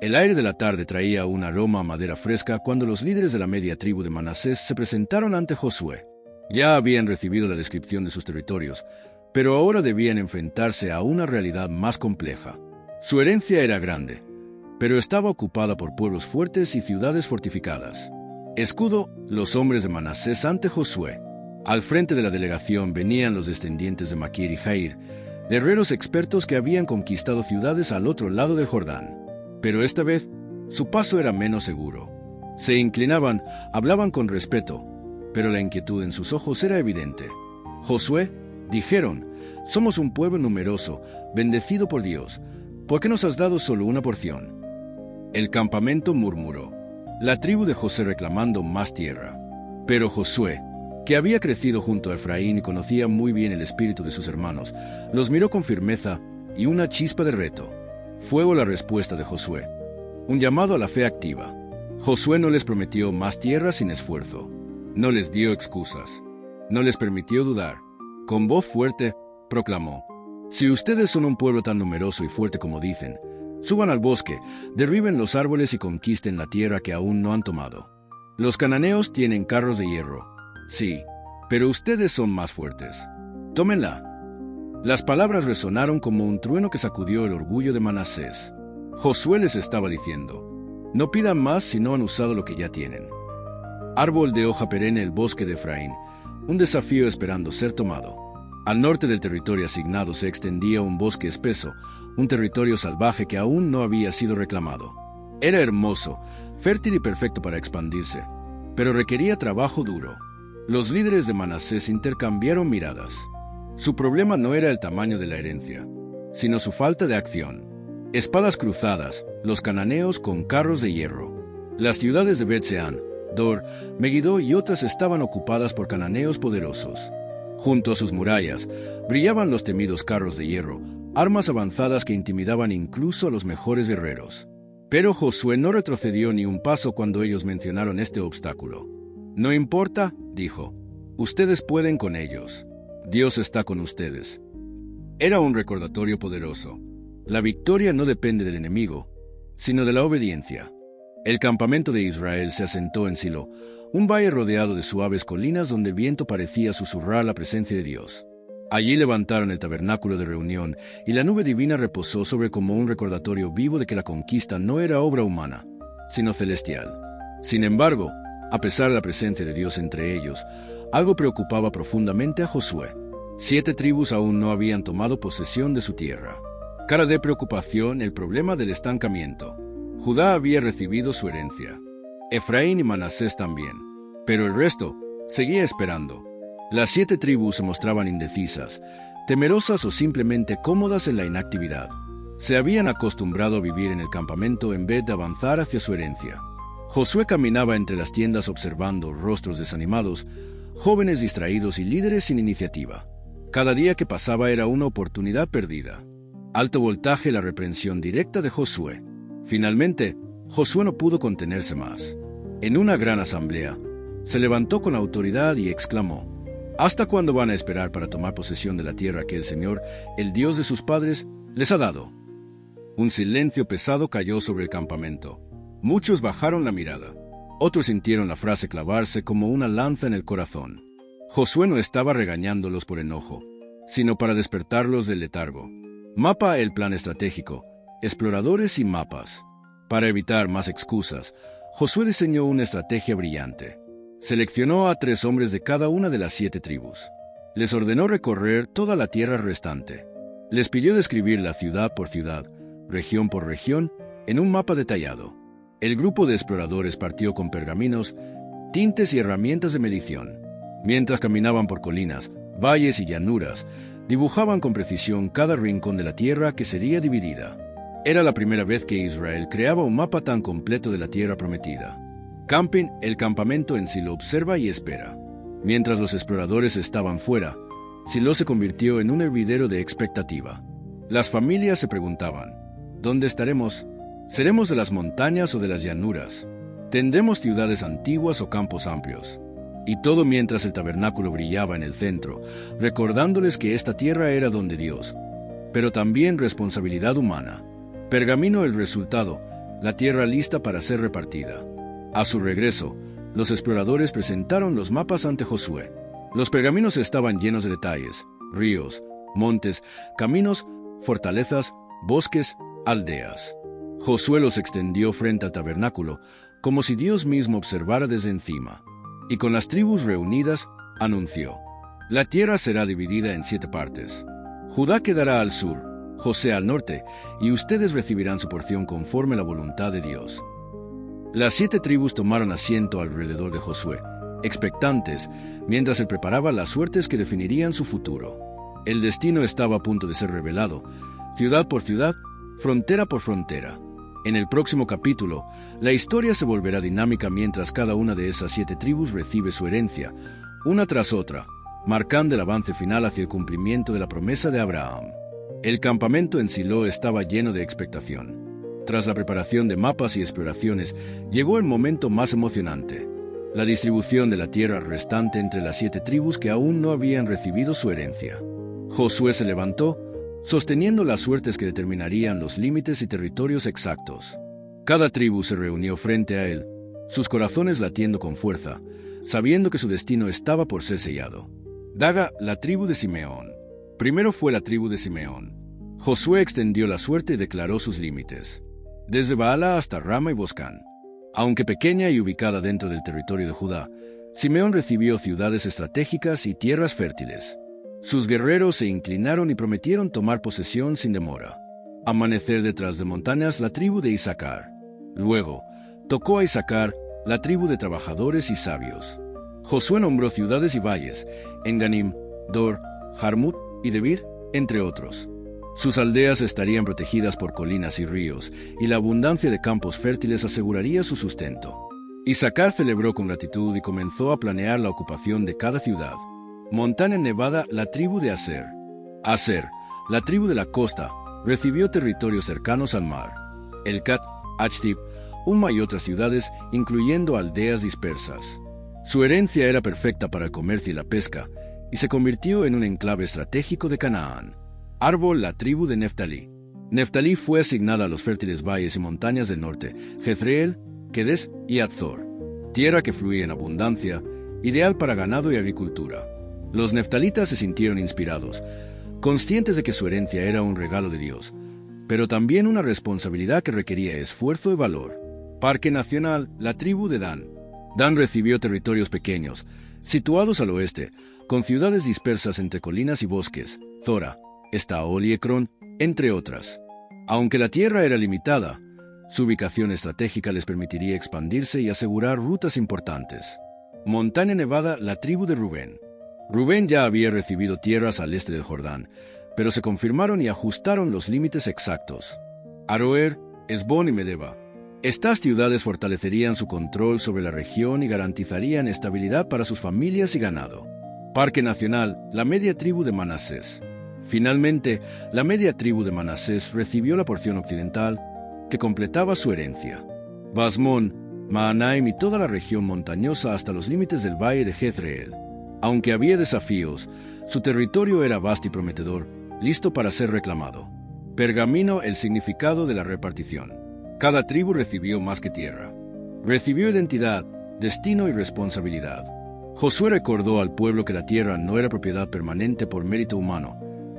El aire de la tarde traía un aroma a madera fresca cuando los líderes de la media tribu de Manasés se presentaron ante Josué. Ya habían recibido la descripción de sus territorios, pero ahora debían enfrentarse a una realidad más compleja. Su herencia era grande, pero estaba ocupada por pueblos fuertes y ciudades fortificadas. Escudo los hombres de Manasés ante Josué. Al frente de la delegación venían los descendientes de Maquir y Jair, guerreros expertos que habían conquistado ciudades al otro lado del Jordán. Pero esta vez, su paso era menos seguro. Se inclinaban, hablaban con respeto, pero la inquietud en sus ojos era evidente. Josué, dijeron, somos un pueblo numeroso, bendecido por Dios. ¿Por qué nos has dado solo una porción? El campamento murmuró, la tribu de José reclamando más tierra. Pero Josué, que había crecido junto a Efraín y conocía muy bien el espíritu de sus hermanos, los miró con firmeza y una chispa de reto. Fue la respuesta de Josué, un llamado a la fe activa. Josué no les prometió más tierra sin esfuerzo. No les dio excusas. No les permitió dudar. Con voz fuerte, proclamó, si ustedes son un pueblo tan numeroso y fuerte como dicen, suban al bosque, derriben los árboles y conquisten la tierra que aún no han tomado. Los cananeos tienen carros de hierro. Sí, pero ustedes son más fuertes. Tómenla. Las palabras resonaron como un trueno que sacudió el orgullo de Manasés. Josué les estaba diciendo, no pidan más si no han usado lo que ya tienen. Árbol de hoja perenne el bosque de Efraín, un desafío esperando ser tomado. Al norte del territorio asignado se extendía un bosque espeso, un territorio salvaje que aún no había sido reclamado. Era hermoso, fértil y perfecto para expandirse, pero requería trabajo duro. Los líderes de Manasés intercambiaron miradas. Su problema no era el tamaño de la herencia, sino su falta de acción. Espadas cruzadas, los cananeos con carros de hierro. Las ciudades de Bet-Seán, Dor, Megiddo y otras estaban ocupadas por cananeos poderosos. Junto a sus murallas, brillaban los temidos carros de hierro, armas avanzadas que intimidaban incluso a los mejores guerreros. Pero Josué no retrocedió ni un paso cuando ellos mencionaron este obstáculo. No importa, dijo, ustedes pueden con ellos. Dios está con ustedes. Era un recordatorio poderoso. La victoria no depende del enemigo, sino de la obediencia. El campamento de Israel se asentó en Silo, un valle rodeado de suaves colinas donde el viento parecía susurrar la presencia de Dios. Allí levantaron el tabernáculo de reunión y la nube divina reposó sobre como un recordatorio vivo de que la conquista no era obra humana, sino celestial. Sin embargo, a pesar de la presencia de Dios entre ellos, algo preocupaba profundamente a Josué. 7 tribus aún no habían tomado posesión de su tierra. Cara de preocupación el problema del estancamiento. Judá había recibido su herencia. Efraín y Manasés también. Pero el resto seguía esperando. Las 7 tribus se mostraban indecisas, temerosas o simplemente cómodas en la inactividad. Se habían acostumbrado a vivir en el campamento en vez de avanzar hacia su herencia. Josué caminaba entre las tiendas observando rostros desanimados, jóvenes distraídos y líderes sin iniciativa. Cada día que pasaba era una oportunidad perdida. Alto voltaje, la reprensión directa de Josué. Finalmente, Josué no pudo contenerse más. En una gran asamblea, se levantó con autoridad y exclamó, ¿hasta cuándo van a esperar para tomar posesión de la tierra que el Señor, el Dios de sus padres, les ha dado? Un silencio pesado cayó sobre el campamento. Muchos bajaron la mirada. Otros sintieron la frase clavarse como una lanza en el corazón. Josué no estaba regañándolos por enojo, sino para despertarlos del letargo. Mapa el plan estratégico, exploradores y mapas. Para evitar más excusas, Josué diseñó una estrategia brillante. Seleccionó a 3 hombres de cada una de las 7 tribus. Les ordenó recorrer toda la tierra restante. Les pidió describir la ciudad por ciudad, región por región, en un mapa detallado. El grupo de exploradores partió con pergaminos, tintes y herramientas de medición. Mientras caminaban por colinas, valles y llanuras, dibujaban con precisión cada rincón de la tierra que sería dividida. Era la primera vez que Israel creaba un mapa tan completo de la tierra prometida. Camping, el campamento en Silo observa y espera. Mientras los exploradores estaban fuera, Silo se convirtió en un hervidero de expectativa. Las familias se preguntaban, ¿dónde estaremos? ¿Seremos de las montañas o de las llanuras? ¿Tendremos ciudades antiguas o campos amplios? Y todo mientras el tabernáculo brillaba en el centro, recordándoles que esta tierra era don de Dios, pero también responsabilidad humana. Pergamino el resultado, la tierra lista para ser repartida. A su regreso, los exploradores presentaron los mapas ante Josué. Los pergaminos estaban llenos de detalles: ríos, montes, caminos, fortalezas, bosques, aldeas. Josué los extendió frente al tabernáculo, como si Dios mismo observara desde encima. Y con las tribus reunidas, anunció: la tierra será dividida en 7 partes. Judá quedará al sur, José al norte, y ustedes recibirán su porción conforme a la voluntad de Dios. Las 7 tribus tomaron asiento alrededor de Josué, expectantes, mientras él preparaba las suertes que definirían su futuro. El destino estaba a punto de ser revelado, ciudad por ciudad, frontera por frontera. En el próximo capítulo, la historia se volverá dinámica mientras cada una de esas 7 tribus recibe su herencia, una tras otra, marcando el avance final hacia el cumplimiento de la promesa de Abraham. El campamento en Silo estaba lleno de expectación. Tras la preparación de mapas y exploraciones, llegó el momento más emocionante: la distribución de la tierra restante entre las 7 tribus que aún no habían recibido su herencia. Josué se levantó, sosteniendo las suertes que determinarían los límites y territorios exactos. Cada tribu se reunió frente a él, sus corazones latiendo con fuerza, sabiendo que su destino estaba por ser sellado. Daga, la tribu de Simeón. Primero fue la tribu de Simeón. Josué extendió la suerte y declaró sus límites, desde Baala hasta Rama y Boscán. Aunque pequeña y ubicada dentro del territorio de Judá, Simeón recibió ciudades estratégicas y tierras fértiles. Sus guerreros se inclinaron y prometieron tomar posesión sin demora. Amanecer detrás de montañas, la tribu de Isaacar. Luego, tocó a Isaacar, la tribu de trabajadores y sabios. Josué nombró ciudades y valles, Enganim, Dor, Jarmut y Debir, entre otros. Sus aldeas estarían protegidas por colinas y ríos, y la abundancia de campos fértiles aseguraría su sustento. Isaacar celebró con gratitud y comenzó a planear la ocupación de cada ciudad. Montaña Nevada, la tribu de Aser. Aser, la tribu de la costa, recibió territorios cercanos al mar. Elcat, Achtib, Uma y otras ciudades, incluyendo aldeas dispersas. Su herencia era perfecta para el comercio y la pesca, y se convirtió en un enclave estratégico de Canaán. Árbol, la tribu de Neftalí. Neftalí fue asignada a los fértiles valles y montañas del norte, Jezreel, Kedes y Azor, tierra que fluía en abundancia, ideal para ganado y agricultura. Los neftalitas se sintieron inspirados, conscientes de que su herencia era un regalo de Dios, pero también una responsabilidad que requería esfuerzo y valor. Parque Nacional, la tribu de Dan. Dan recibió territorios pequeños, situados al oeste, con ciudades dispersas entre colinas y bosques, Zora, Estaol y Ecrón, entre otras. Aunque la tierra era limitada, su ubicación estratégica les permitiría expandirse y asegurar rutas importantes. Montaña Nevada, la tribu de Rubén. Rubén ya había recibido tierras al este del Jordán, pero se confirmaron y ajustaron los límites exactos. Aroer, Esbón y Medeba. Estas ciudades fortalecerían su control sobre la región y garantizarían estabilidad para sus familias y ganado. Parque Nacional, la media tribu de Manasés. Finalmente, la media tribu de Manasés recibió la porción occidental, que completaba su herencia. Basmón, Mahanaim y toda la región montañosa hasta los límites del valle de Jezreel. Aunque había desafíos, su territorio era vasto y prometedor, listo para ser reclamado. Pergamino, el significado de la repartición. Cada tribu recibió más que tierra. Recibió identidad, destino y responsabilidad. Josué recordó al pueblo que la tierra no era propiedad permanente por mérito humano,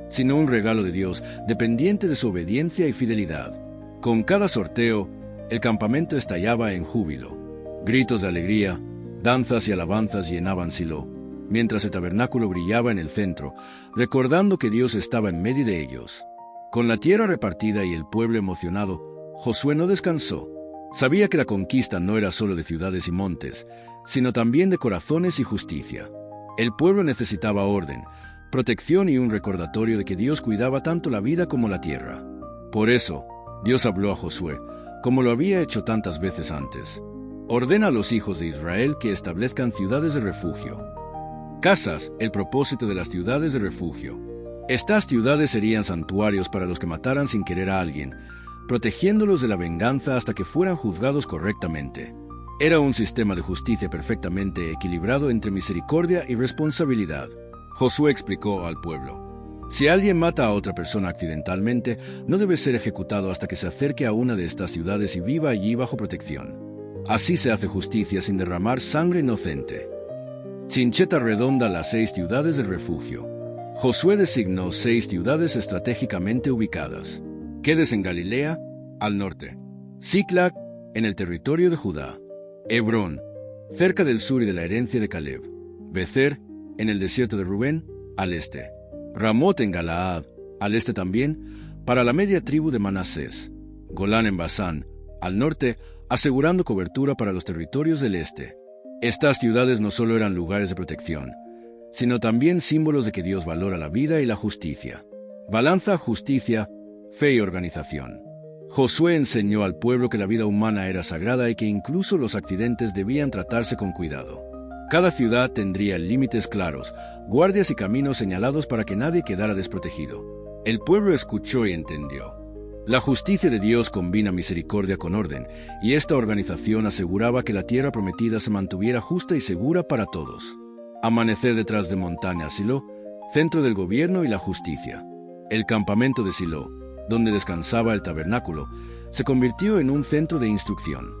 sino un regalo de Dios, dependiente de su obediencia y fidelidad. Con cada sorteo, el campamento estallaba en júbilo. Gritos de alegría, danzas y alabanzas llenaban Silo, mientras el tabernáculo brillaba en el centro, recordando que Dios estaba en medio de ellos. Con la tierra repartida y el pueblo emocionado, Josué no descansó. Sabía que la conquista no era solo de ciudades y montes, sino también de corazones y justicia. El pueblo necesitaba orden, protección y un recordatorio de que Dios cuidaba tanto la vida como la tierra. Por eso, Dios habló a Josué, como lo había hecho tantas veces antes. Ordena a los hijos de Israel que establezcan ciudades de refugio. Casas, el propósito de las ciudades de refugio. Estas ciudades serían santuarios para los que mataran sin querer a alguien, protegiéndolos de la venganza hasta que fueran juzgados correctamente. Era un sistema de justicia perfectamente equilibrado entre misericordia y responsabilidad. Josué explicó al pueblo: Si alguien mata a otra persona accidentalmente, no debe ser ejecutado hasta que se acerque a una de estas ciudades y viva allí bajo protección. Así se hace justicia sin derramar sangre inocente. Chincheta redonda las 6 ciudades de refugio. Josué designó 6 ciudades estratégicamente ubicadas. Quedes en Galilea, al norte. Siclag, en el territorio de Judá. Hebrón, cerca del sur y de la herencia de Caleb. Becer, en el desierto de Rubén, al este. Ramot en Galaad, al este también, para la media tribu de Manasés. Golán en Basán, al norte, asegurando cobertura para los territorios del este. Estas ciudades no solo eran lugares de protección, sino también símbolos de que Dios valora la vida y la justicia. Balanza, justicia, fe y organización. Josué enseñó al pueblo que la vida humana era sagrada y que incluso los accidentes debían tratarse con cuidado. Cada ciudad tendría límites claros, guardias y caminos señalados para que nadie quedara desprotegido. El pueblo escuchó y entendió. La justicia de Dios combina misericordia con orden, y esta organización aseguraba que la tierra prometida se mantuviera justa y segura para todos. Amanecer detrás de montaña Silo, centro del gobierno y la justicia. El campamento de Silo, donde descansaba el tabernáculo, se convirtió en un centro de instrucción.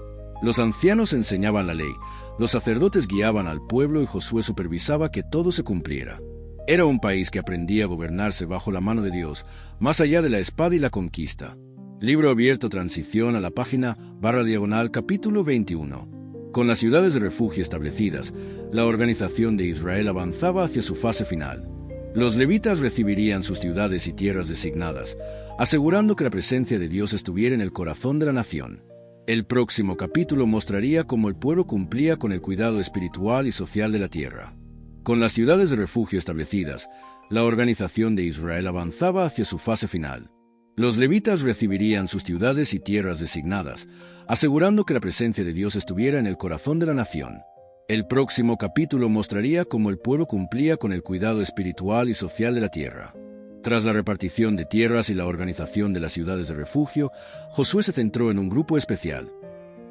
Los ancianos enseñaban la ley, los sacerdotes guiaban al pueblo y Josué supervisaba que todo se cumpliera. Era un país que aprendía a gobernarse bajo la mano de Dios, más allá de la espada y la conquista. Libro abierto, transición a la página // capítulo 21. Con las ciudades de refugio establecidas, la organización de Israel avanzaba hacia su fase final. Los levitas recibirían sus ciudades y tierras designadas, asegurando que la presencia de Dios estuviera en el corazón de la nación. El próximo capítulo mostraría cómo el pueblo cumplía con el cuidado espiritual y social de la tierra. Con las ciudades de refugio establecidas, la organización de Israel avanzaba hacia su fase final. Los levitas recibirían sus ciudades y tierras designadas, asegurando que la presencia de Dios estuviera en el corazón de la nación. El próximo capítulo mostraría cómo el pueblo cumplía con el cuidado espiritual y social de la tierra. Tras la repartición de tierras y la organización de las ciudades de refugio, Josué se centró en un grupo especial: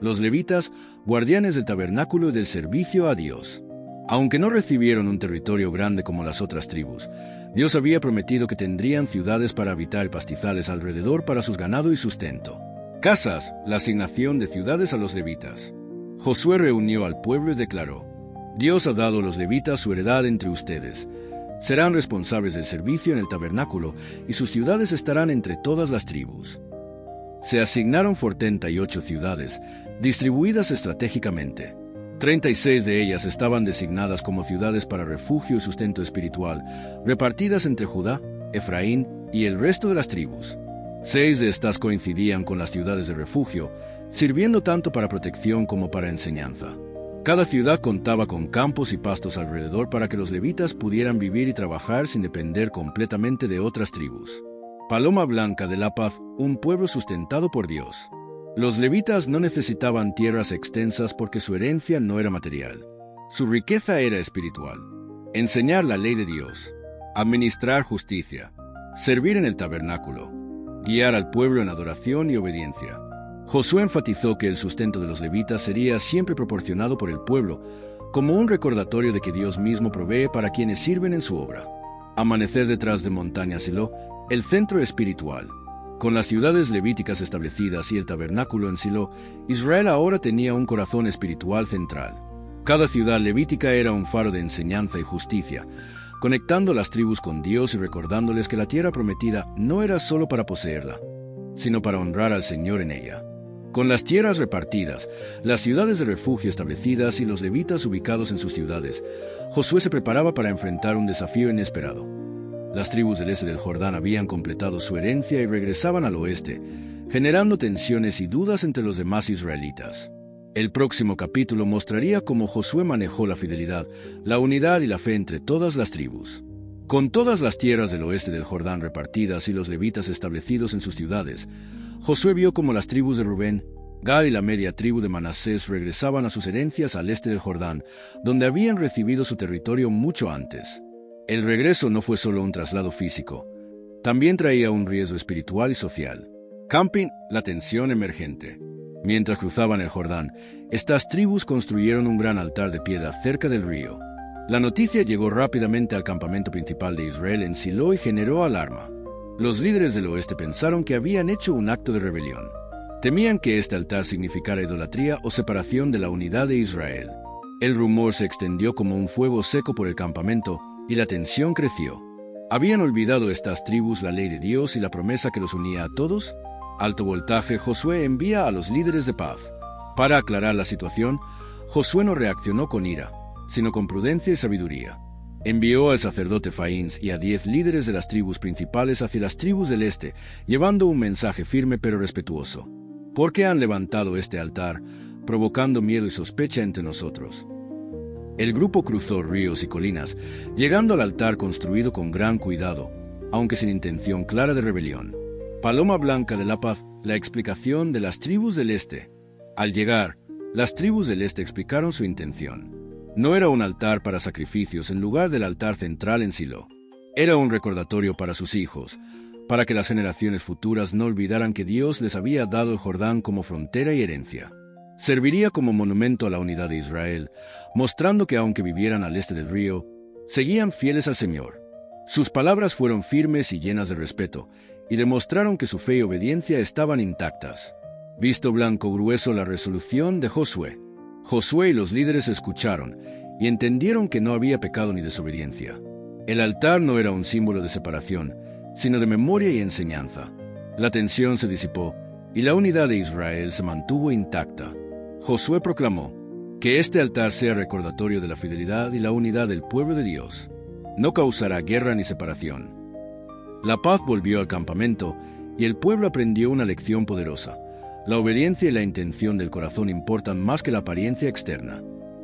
los levitas, guardianes del tabernáculo y del servicio a Dios. Aunque no recibieron un territorio grande como las otras tribus, Dios había prometido que tendrían ciudades para habitar y pastizales alrededor para su ganado y sustento. Casas, la asignación de ciudades a los levitas. Josué reunió al pueblo y declaró: Dios ha dado a los levitas su heredad entre ustedes. Serán responsables del servicio en el tabernáculo y sus ciudades estarán entre todas las tribus. Se asignaron 48 ciudades, distribuidas estratégicamente. 36 de ellas estaban designadas como ciudades para refugio y sustento espiritual, repartidas entre Judá, Efraín y el resto de las tribus. 6 de estas coincidían con las ciudades de refugio, sirviendo tanto para protección como para enseñanza. Cada ciudad contaba con campos y pastos alrededor para que los levitas pudieran vivir y trabajar sin depender completamente de otras tribus. Paloma Blanca de la Paz, un pueblo sustentado por Dios. Los levitas no necesitaban tierras extensas porque su herencia no era material. Su riqueza era espiritual. Enseñar la ley de Dios, administrar justicia, servir en el tabernáculo, guiar al pueblo en adoración y obediencia. Josué enfatizó que el sustento de los levitas sería siempre proporcionado por el pueblo, como un recordatorio de que Dios mismo provee para quienes sirven en su obra. Amanecer detrás de montaña Silo, el centro espiritual. Con las ciudades levíticas establecidas y el tabernáculo en Silo, Israel ahora tenía un corazón espiritual central. Cada ciudad levítica era un faro de enseñanza y justicia, conectando las tribus con Dios y recordándoles que la tierra prometida no era solo para poseerla, sino para honrar al Señor en ella. Con las tierras repartidas, las ciudades de refugio establecidas y los levitas ubicados en sus ciudades, Josué se preparaba para enfrentar un desafío inesperado. Las tribus del este del Jordán habían completado su herencia y regresaban al oeste, generando tensiones y dudas entre los demás israelitas. El próximo capítulo mostraría cómo Josué manejó la fidelidad, la unidad y la fe entre todas las tribus. Con todas las tierras del oeste del Jordán repartidas y los levitas establecidos en sus ciudades, Josué vio cómo las tribus de Rubén, Gad y la media tribu de Manasés regresaban a sus herencias al este del Jordán, donde habían recibido su territorio mucho antes. El regreso no fue solo un traslado físico, también traía un riesgo espiritual y social. Camping, la tensión emergente. Mientras cruzaban el Jordán, estas tribus construyeron un gran altar de piedra cerca del río. La noticia llegó rápidamente al campamento principal de Israel en Silo y generó alarma. Los líderes del oeste pensaron que habían hecho un acto de rebelión. Temían que este altar significara idolatría o separación de la unidad de Israel. El rumor se extendió como un fuego seco por el campamento y la tensión creció. ¿Habían olvidado estas tribus la ley de Dios y la promesa que los unía a todos? Alto voltaje, Josué envía a los líderes de paz. Para aclarar la situación, Josué no reaccionó con ira, sino con prudencia y sabiduría. Envió al sacerdote Faíns y a 10 líderes de las tribus principales hacia las tribus del este, llevando un mensaje firme pero respetuoso. ¿Por qué han levantado este altar, provocando miedo y sospecha entre nosotros? El grupo cruzó ríos y colinas, llegando al altar construido con gran cuidado, aunque sin intención clara de rebelión. Paloma Blanca de la Paz, la explicación de las tribus del este. Al llegar, las tribus del este explicaron su intención. No era un altar para sacrificios en lugar del altar central en Silo. Era un recordatorio para sus hijos, para que las generaciones futuras no olvidaran que Dios les había dado el Jordán como frontera y herencia. Serviría como monumento a la unidad de Israel, mostrando que aunque vivieran al este del río, seguían fieles al Señor. Sus palabras fueron firmes y llenas de respeto, y demostraron que su fe y obediencia estaban intactas. Visto blanco grueso la resolución de Josué. Josué y los líderes escucharon, y entendieron que no había pecado ni desobediencia. El altar no era un símbolo de separación, sino de memoria y enseñanza. La tensión se disipó, y la unidad de Israel se mantuvo intacta. Josué proclamó, que este altar sea recordatorio de la fidelidad y la unidad del pueblo de Dios. No causará guerra ni separación. La paz volvió al campamento, y el pueblo aprendió una lección poderosa. La obediencia y la intención del corazón importan más que la apariencia externa.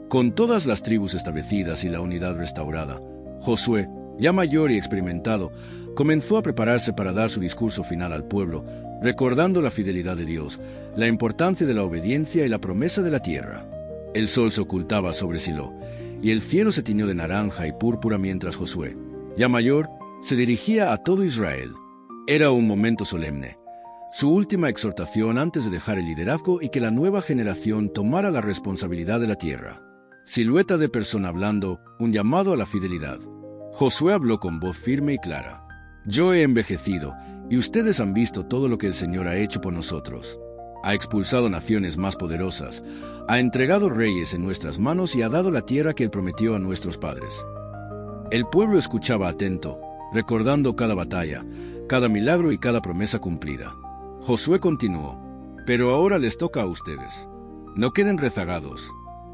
Con todas las tribus establecidas y la unidad restaurada, Josué, ya mayor y experimentado, comenzó a prepararse para dar su discurso final al pueblo, recordando la fidelidad de Dios, la importancia de la obediencia y la promesa de la tierra. El sol se ocultaba sobre Silo, y el cielo se tiñó de naranja y púrpura mientras Josué, ya mayor, se dirigía a todo Israel. Era un momento solemne, su última exhortación antes de dejar el liderazgo y que la nueva generación tomara la responsabilidad de la tierra. Silueta de persona hablando, un llamado a la fidelidad. Josué habló con voz firme y clara. Yo he envejecido, y ustedes han visto todo lo que el Señor ha hecho por nosotros. Ha expulsado naciones más poderosas, ha entregado reyes en nuestras manos y ha dado la tierra que Él prometió a nuestros padres. El pueblo escuchaba atento, recordando cada batalla, cada milagro y cada promesa cumplida. Josué continuó, pero ahora les toca a ustedes. No queden rezagados.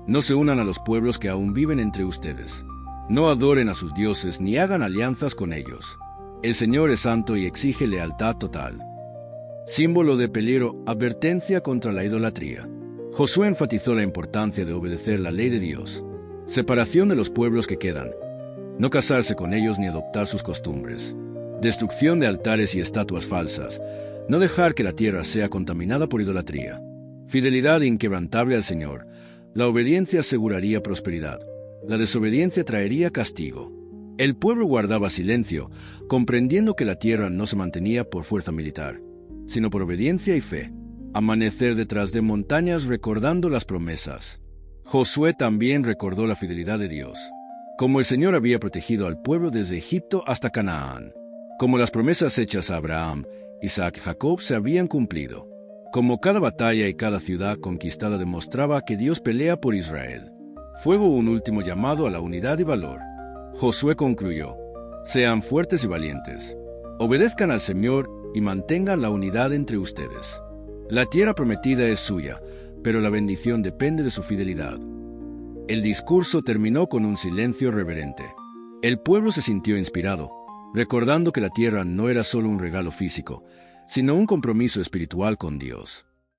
No se unan a los pueblos que aún viven entre ustedes. No adoren a sus dioses ni hagan alianzas con ellos. El Señor es santo y exige lealtad total. Símbolo de peligro, advertencia contra la idolatría. Josué enfatizó la importancia de obedecer la ley de Dios. Separación de los pueblos que quedan. No casarse con ellos ni adoptar sus costumbres. Destrucción de altares y estatuas falsas. No dejar que la tierra sea contaminada por idolatría. Fidelidad inquebrantable al Señor. La obediencia aseguraría prosperidad. La desobediencia traería castigo. El pueblo guardaba silencio, comprendiendo que la tierra no se mantenía por fuerza militar, sino por obediencia y fe. Amanecer detrás de montañas recordando las promesas. Josué también recordó la fidelidad de Dios. Como el Señor había protegido al pueblo desde Egipto hasta Canaán. Como las promesas hechas a Abraham, Isaac y Jacob se habían cumplido. Como cada batalla y cada ciudad conquistada demostraba que Dios pelea por Israel. Fue un último llamado a la unidad y valor. Josué concluyó, sean fuertes y valientes. Obedezcan al Señor y mantengan la unidad entre ustedes. La tierra prometida es suya, pero la bendición depende de su fidelidad. El discurso terminó con un silencio reverente. El pueblo se sintió inspirado, recordando que la tierra no era solo un regalo físico, sino un compromiso espiritual con Dios.